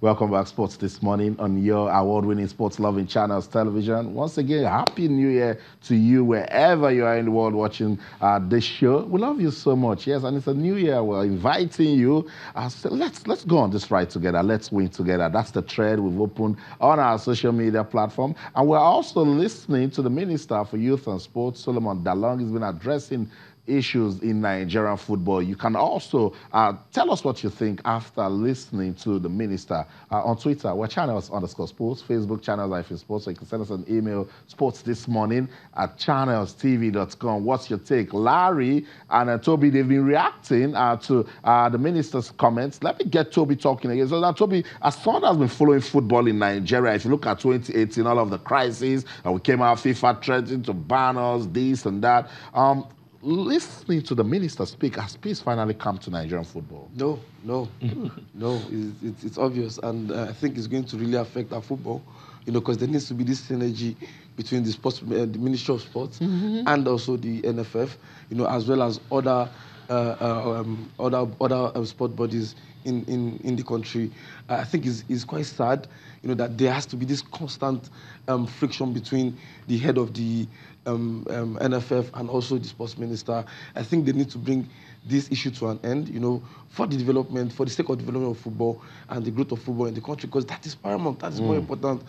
Welcome back, Sports This Morning, on your award-winning sports-loving channels television. Once again, Happy New Year to you wherever you are in the world watching this show. We love you so much, yes, and it's a new year. We're inviting you. So let's go on this ride together. Let's win together. That's the thread we've opened on our social media platform. And we're also listening to the Minister for Youth and Sports, Solomon Dalung. He's been addressing issues in Nigerian football. You can also tell us what you think after listening to the minister on Twitter. We're channels_sports, Facebook channels-sports. So you can send us an email, sportsthismorning@channelstv.com. What's your take? Larry and Toby, they've been reacting to the minister's comments. Let me get Toby talking again. So now, Toby, as someone has been following football in Nigeria, if you look at 2018, all of the crises, we came out, FIFA threatening to ban us, this and that. Listening to the minister speak, has peace finally come to Nigerian football? No. It's obvious, and I think it's going to really affect our football, because there needs to be this synergy between the Ministry of Sports and also the NFF, as well as other sport bodies in the country. I think it's quite sad, that there has to be this constant friction between the head of the NFF and also the sports minister. I think they need to bring this issue to an end, for the development, for the sake of development of football and the growth of football in the country, because that is paramount. That is more important,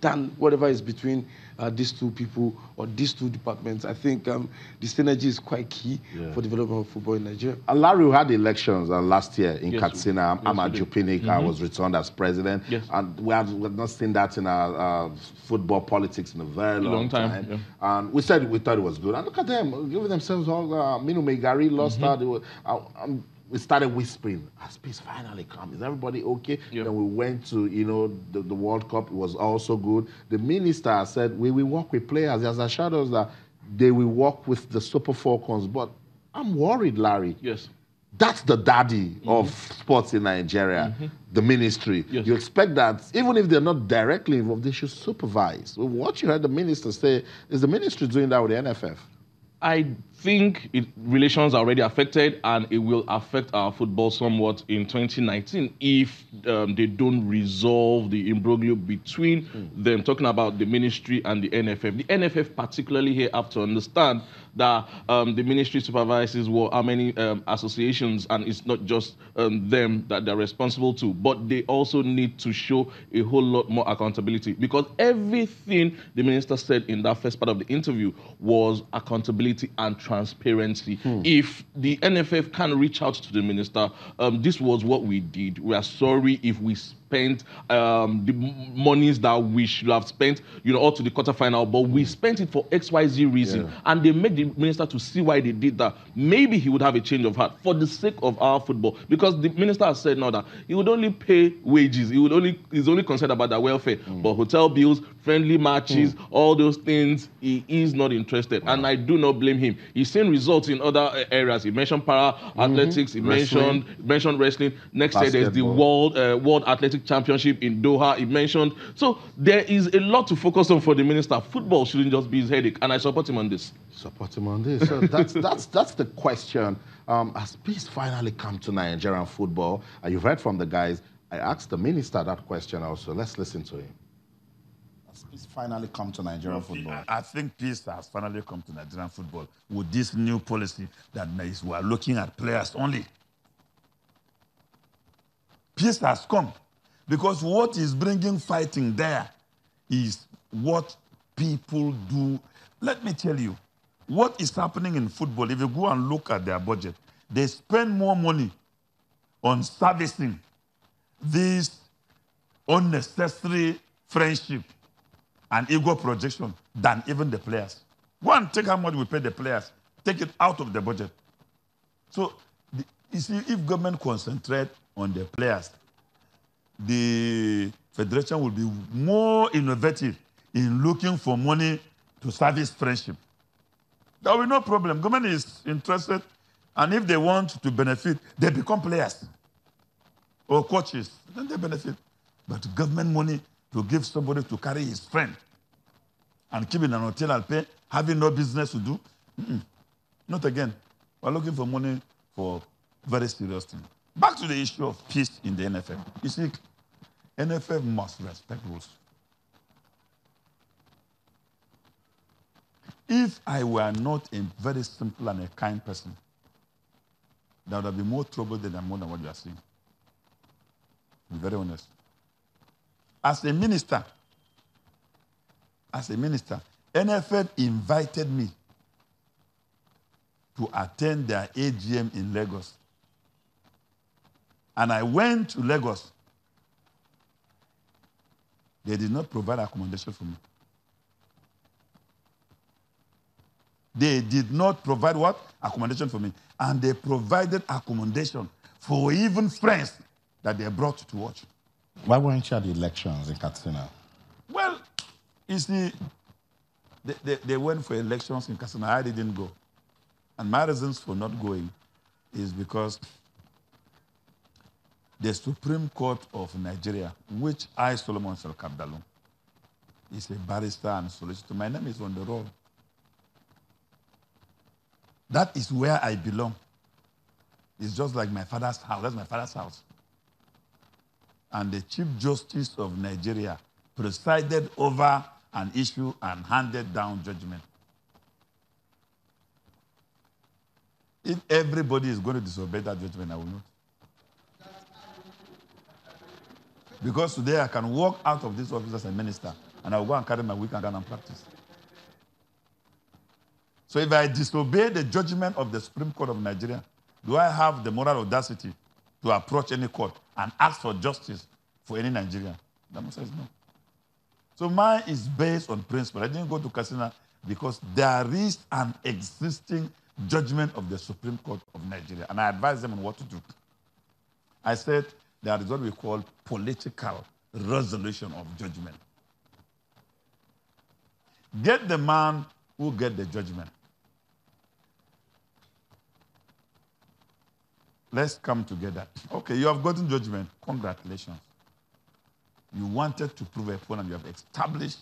than whatever is between these two people or these two departments. I think the synergy is quite key for development of football in Nigeria. Larry, we had elections last year in Katsina. Ahmad Jupinik was returned as president. Yes. And we've not seen that in our football politics in a very long time. Yeah. And we thought it was good. And look at them, giving themselves all, Minu Megari lost out. We started whispering, has peace finally come? Is everybody okay? Yep. Then we went to, the World Cup. It was also good. The minister said, we will work with players. He has assured us that they will work with the Super Falcons. But I'm worried, Larry. Yes. That's the daddy of sports in Nigeria, the ministry. Yes. You expect that, even if they're not directly involved, they should supervise. What you heard the minister say, is the ministry doing that with the NFF? I think relations are already affected, and it will affect our football somewhat in 2019 if they don't resolve the imbroglio between them, talking about the ministry and the NFF. The NFF particularly here have to understand that the ministry supervises how many associations, and it's not just them that they're responsible to, but they also need to show a whole lot more accountability, because everything the minister said in that first part of the interview was accountability and transparency. If the NFF can reach out to the minister, this was what we did. We are sorry if we spent the monies that we should have spent, up to the quarterfinal, but we spent it for XYZ reason. Yeah. And they made the minister to see why they did that. Maybe he would have a change of heart for the sake of our football, because the minister has said now that he would only pay wages. He's only concerned about their welfare, but hotel bills, friendly matches, all those things, he is not interested. And I do not blame him. He's seen results in other areas. He mentioned para athletics. He mentioned wrestling. Next year there's the World Athletic Championship in Doha. He mentioned. So there is a lot to focus on for the minister. Football shouldn't just be his headache, and I support him on this. Support him on this. So that's the question. Has peace finally come to Nigerian football? You've heard from the guys. I asked the minister that question also. Let's listen to him. Has peace finally come to Nigerian football? I think peace has finally come to Nigerian football with this new policy that we are looking at players only. Peace has come, because what is bringing fighting there is what people do. Let me tell you, what is happening in football, if you go and look at their budget, they spend more money on servicing this unnecessary friendship and ego projection than even the players. Go and take how much we pay the players, take it out of the budget. So, you see, if government concentrate on the players, the federation will be more innovative in looking for money to service friendship. There will be no problem. Government is interested, and if they want to benefit, they become players or coaches, then they benefit. But government money to give somebody to carry his friend and keep in an hotel and pay, having no business to do, not again. We're looking for money for very serious things. Back to the issue of peace in the NFF. You see, NFF must respect rules. If I were not a very simple and a kind person, there would have been more trouble than more than what you are seeing. To be very honest. As a minister, NFF invited me to attend their AGM in Lagos. And I went to Lagos. They did not provide accommodation for me. They did not provide what? Accommodation for me. And they provided accommodation for even friends that they brought to watch. Why weren't you at the elections in Katsina? Well, you see, they went for elections in Katsina. I didn't go. And my reasons for not going is because the Supreme Court of Nigeria, which I, Solomon Dalung, is a barrister and solicitor. My name is on the roll. That is where I belong. It's just like my father's house. That's my father's house. And the Chief Justice of Nigeria presided over an issue and handed down judgment. If everybody is going to disobey that judgment, I will not. Because today I can walk out of this office as a minister and I will go and carry my weekend and practice. So if I disobey the judgment of the Supreme Court of Nigeria, do I have the moral audacity to approach any court and ask for justice for any Nigerian? The answer is no. So mine is based on principle. I didn't go to Katsina because there is an existing judgment of the Supreme Court of Nigeria, and I advised them on what to do. I said there is what we call political resolution of judgment. Get the man who get the judgment. Let's come together. Okay, you have gotten judgment. Congratulations. You wanted to prove a point and you have established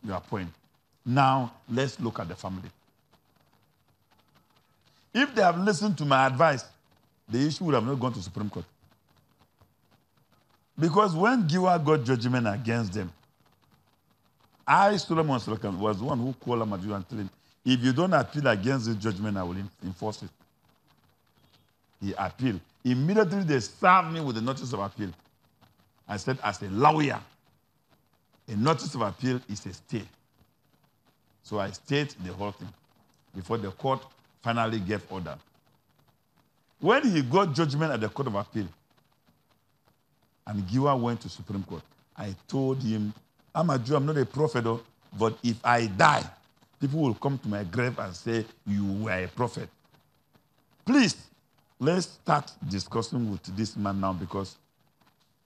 your point. Now, let's look at the family. If they have listened to my advice, the issue would have not gone to Supreme Court. Because when Giwa got judgment against them, I, Solomon Sulakan, was the one who called Amaju and told him, if you don't appeal against this judgment, I will enforce it. He appealed. Immediately, they served me with a notice of appeal. I said, as a lawyer, a notice of appeal is a stay. So I stayed the whole thing before the court finally gave order. When he got judgment at the Court of Appeal, and Giwa went to Supreme Court, I told him, I'm a Jew, I'm not a prophet, but if I die, people will come to my grave and say, you were a prophet. Please, let's start discussing with this man now, because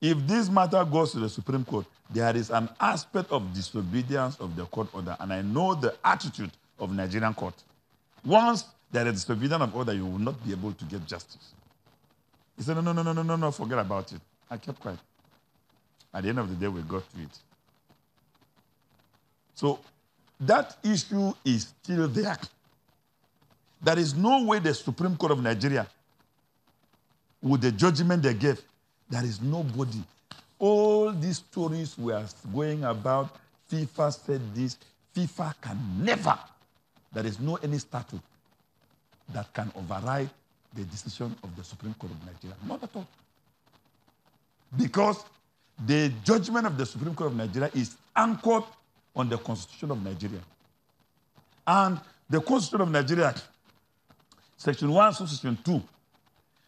if this matter goes to the Supreme Court, there is an aspect of disobedience of the court order, and I know the attitude of Nigerian court. Once there is disobedience of order, you will not be able to get justice. He said, no, forget about it. I kept quiet. At the end of the day, we got to it. So that issue is still there. There is no way the Supreme Court of Nigeria, with the judgment they gave, there is nobody. All these stories were going about, FIFA said this, FIFA can never. There is no any statute that can override the decision of the Supreme Court of Nigeria. Not at all. Because the judgment of the Supreme Court of Nigeria is anchored on the Constitution of Nigeria. And the Constitution of Nigeria, Section 1, Section 2,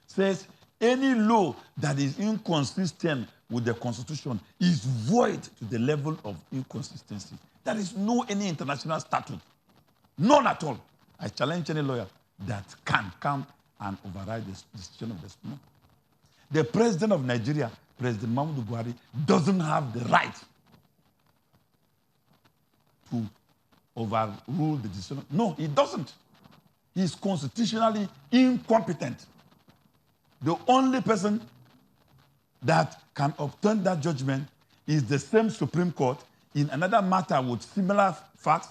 says any law that is inconsistent with the Constitution is void to the level of inconsistency. There is no any international statute, none at all. I challenge any lawyer that can come and override the decision of the Supreme Court. The President of Nigeria, President Muhammadu Buhari, doesn't have the right to overrule the decision. No, he doesn't. He is constitutionally incompetent. The only person that can obtain that judgment is the same Supreme Court in another matter with similar facts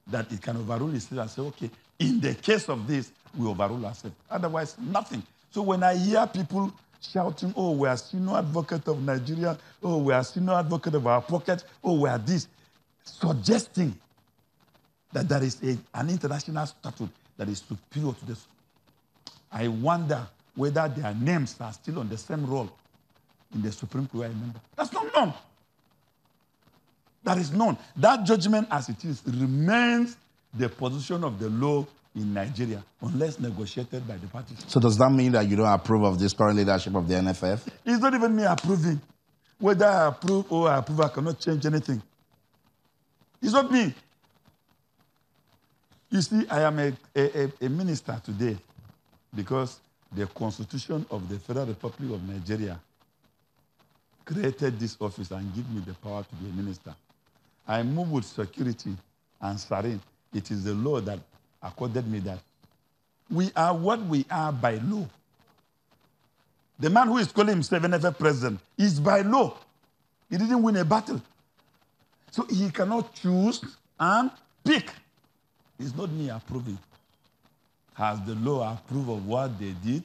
that it can overrule itself and say, okay, in the case of this, we overrule ourselves. Otherwise, nothing. So when I hear people shouting, oh, we are senior advocate of Nigeria, oh, we are senior advocate of our pocket, oh, we are this, suggesting that there is an international statute that is superior to this. I wonder whether their names are still on the same roll in the Supreme Court, I remember. That's not known. That is known. That judgment as it is remains the position of the law in Nigeria, unless negotiated by the parties. So does that mean that you don't approve of this current leadership of the NFF? It's not even me approving. Whether I approve or I approve, I cannot change anything. It's not me. You see, I am a minister today because the Constitution of the Federal Republic of Nigeria created this office and gave me the power to be a minister. I move with security and serene. It is the law that accorded me that. We are what we are by law. The man who is calling himself NFF president is by law. He didn't win a battle. So he cannot choose and pick. It's not me approving. Has the law approved of what they did?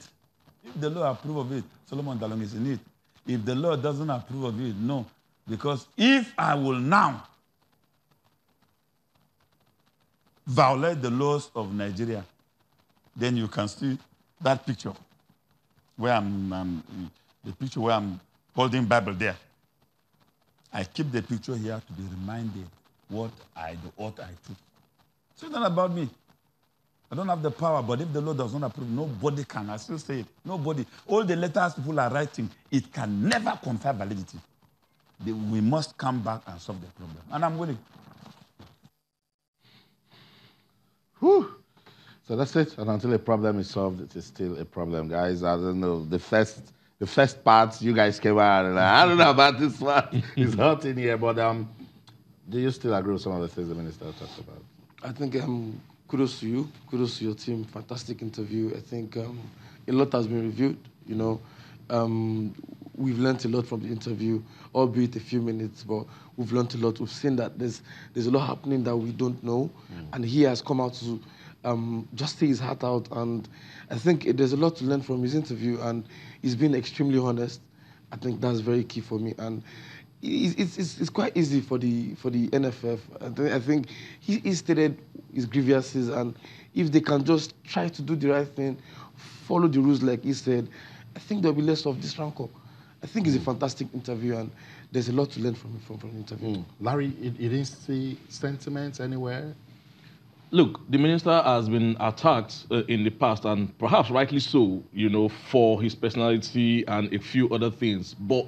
If the law approves of it, Solomon Dalung is in it. If the law doesn't approve of it, no. Because if I will now violate the laws of Nigeria, then you can see that picture where the picture where I'm holding Bible there. I keep the picture here to be reminded what I took. So it's not about me. I don't have the power, but if the law does not approve, nobody can. I still say it. Nobody. All the letters people are writing, it can never confer validity. We must come back and solve the problem. And I'm willing. Whew. So that's it. And until a problem is solved, it is still a problem, guys. I don't know. The first part, you guys came out and I don't know about this one. It's hot in here, but do you still agree with some of the things the minister talked about? I think kudos to you, kudos to your team. Fantastic interview. I think a lot has been reviewed. You know, we've learned a lot from the interview, albeit a few minutes, but we've learned a lot. We've seen that there's a lot happening that we don't know, and he has come out to just say his heart out. And I think there's a lot to learn from his interview, and he's been extremely honest. I think that's very key for me. And it's quite easy for the NFF. I think he stated his grievances, and if they can just try to do the right thing, follow the rules like he said, I think there'll be less of this rancor. I think it's a fantastic interview, and there's a lot to learn from the interview. Larry, you didn't see sentiments anywhere? Look, the minister has been attacked in the past, and perhaps rightly so, you know, for his personality and a few other things. But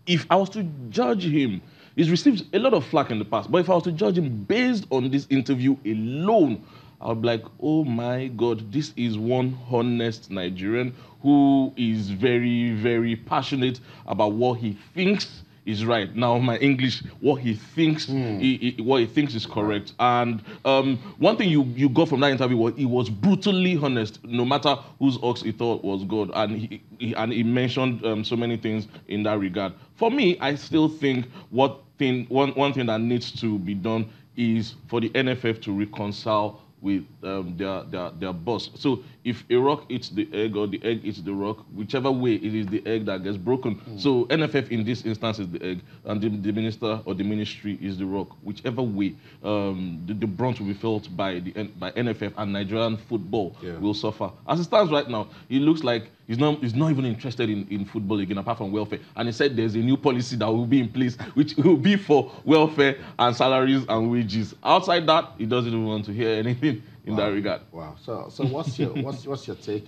if I was to judge him, he's received a lot of flack in the past, but if I was to judge him based on this interview alone, I would be like, oh my God, this is one honest Nigerian who is very, very passionate about what he thinks is right. Now, my English, what he thinks, what he thinks is correct. And one thing you got from that interview was he was brutally honest, no matter whose ox he thought was good, and he mentioned so many things in that regard. For me, I still think one thing that needs to be done is for the NFF to reconcile with their boss. So if a rock eats the egg or the egg eats the rock, whichever way it is the egg that gets broken. So NFF in this instance is the egg, and the minister or the ministry is the rock. Whichever way, the brunt will be felt by NFF, and Nigerian football will suffer. As it stands right now, it looks like he's not even interested in football again, apart from welfare. And he said there's a new policy that will be in place, which will be for welfare and salaries and wages. Outside that, he doesn't even want to hear anything in that regard. Wow. So what's your take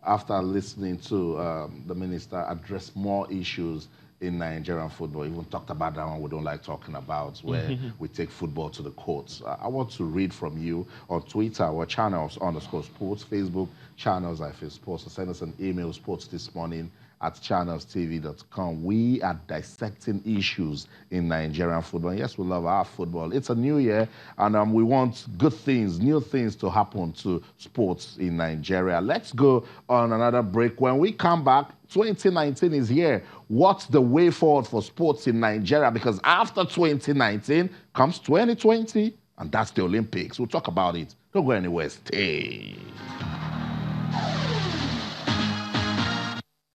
after listening to the minister address more issues in Nigerian football? Even talked about that one we don't like talking about, where we take football to the courts. I want to read from you on Twitter, our channels _sports, Facebook channels IFA Sports, or send us an email, sportsthismorning@channelstv.com. We are dissecting issues in Nigerian football. Yes, we love our football. It's a new year, and we want good things, new things to happen to sports in Nigeria. Let's go on another break. When we come back, 2019 is here. What's the way forward for sports in Nigeria? Because after 2019 comes 2020, and that's the Olympics. We'll talk about it. Don't go anywhere. Stay.